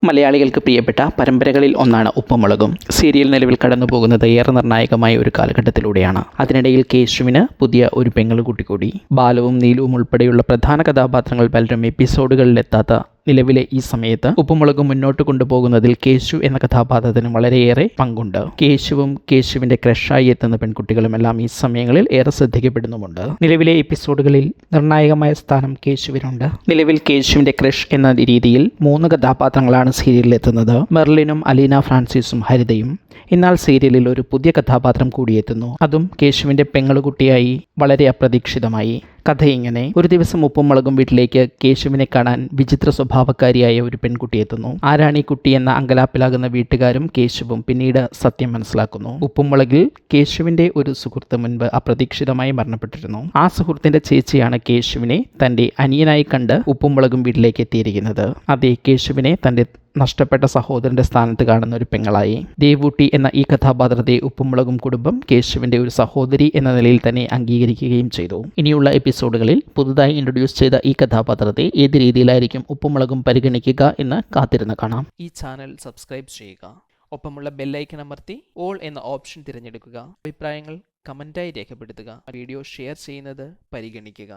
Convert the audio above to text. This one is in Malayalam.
മലയാളികൾക്ക് പ്രിയപ്പെട്ട പരമ്പരകളിൽ ഒന്നാണ് ഉപ്പും മുളകും. സീരിയൽ നിലവിൽ കടന്നു പോകുന്നത് ഏറെ നിർണായകമായ ഒരു കാലഘട്ടത്തിലൂടെയാണ്. അതിനിടയിൽ കേശുവിന് പുതിയ ഒരു പെങ്ങളുകുട്ടി കൂടി. ബാലുവും നീലുവും ഉൾപ്പെടെയുള്ള പ്രധാന കഥാപാത്രങ്ങൾ പലരും എപ്പിസോഡുകളിലെത്താത്ത നിലവിലെ ഈ സമയത്ത് ഉപ്പുമുളകും മുന്നോട്ട് കൊണ്ടുപോകുന്നതിൽ കേശു എന്ന കഥാപാത്രത്തിന് വളരെയേറെ പങ്കുണ്ട്. കേശുവും കേശുവിന്റെ ക്രഷായി എത്തുന്ന പെൺകുട്ടികളും എല്ലാം ഈ സമയങ്ങളിൽ ഏറെ ശ്രദ്ധിക്കപ്പെടുന്നുമുണ്ട്. നിലവിലെ എപ്പിസോഡുകളിൽ നിർണായകമായ സ്ഥാനം കേശുവിനുണ്ട്. നിലവിൽ കേശുവിന്റെ ക്രഷ് എന്ന രീതിയിൽ 3 കഥാപാത്രങ്ങളാണ് സീരിയലിൽ എത്തുന്നത്. മെർലിനും അലീന ഫ്രാൻസിസും ഹരിതയും. എന്നാൽ സീരിയലിൽ ഒരു പുതിയ കഥാപാത്രം കൂടിയെത്തുന്നു. അതും കേശുവിന്റെ പെങ്ങളുകുട്ടിയായി വളരെ അപ്രതീക്ഷിതമായി. കഥ ഇങ്ങനെ: ഒരു ദിവസം ഉപ്പും മുളകും വീട്ടിലേക്ക് കേശുവിനെ കാണാൻ വിചിത്ര സ്വഭാവക്കാരിയായ ഒരു പെൺകുട്ടി എത്തുന്നു. ആരാണ് ഈ കുട്ടി എന്ന അങ്കലാപ്പിലാകുന്ന വീട്ടുകാരും കേശുവും പിന്നീട് സത്യം മനസ്സിലാക്കുന്നു. ഉപ്പും മുളകിൽ കേശുവിന്റെ ഒരു സുഹൃത്ത് മുൻപ് അപ്രതീക്ഷിതമായി മരണപ്പെട്ടിരുന്നു. ആ സുഹൃത്തിന്റെ ചേച്ചിയാണ് കേശുവിനെ തന്റെ അനിയനായി കണ്ട് ഉപ്പും മുളകും വീട്ടിലേക്ക് എത്തിയിരിക്കുന്നത്. അതേ കേശുവിനെ തന്റെ നഷ്ടപ്പെട്ട സഹോദരന്റെ സ്ഥാനത്ത് കാണുന്ന ഒരു പെങ്ങളായി. ദേവൂട്ടി എന്ന ഈ കഥാപാത്രത്തെ ഉപ്പുമുളകും കുടുംബം കേശുവിന്റെ ഒരു സഹോദരി എന്ന നിലയിൽ തന്നെ അംഗീകരിക്കുകയും ചെയ്തു. ഇനിയുള്ള എപ്പിസോഡുകളിൽ പുതുതായി ഇൻട്രൊഡ്യൂസ് ചെയ്ത ഈ കഥാപാത്രത്തെ ഏത് രീതിയിലായിരിക്കും ഉപ്പുമുളകും പരിഗണിക്കുക എന്ന് കാത്തിരുന്ന് കാണാം. ഈ ചാനൽ സബ്സ്ക്രൈബ് ചെയ്യുക. ഒപ്പമുള്ള ബെല്ലൈക്കൺ അമർത്തി ഓൾ എന്ന ഓപ്ഷൻ തിരഞ്ഞെടുക്കുക. അഭിപ്രായങ്ങൾ കമന്റായി രേഖപ്പെടുത്തുക. വീഡിയോ ഷെയർ ചെയ്യുന്നത് പരിഗണിക്കുക.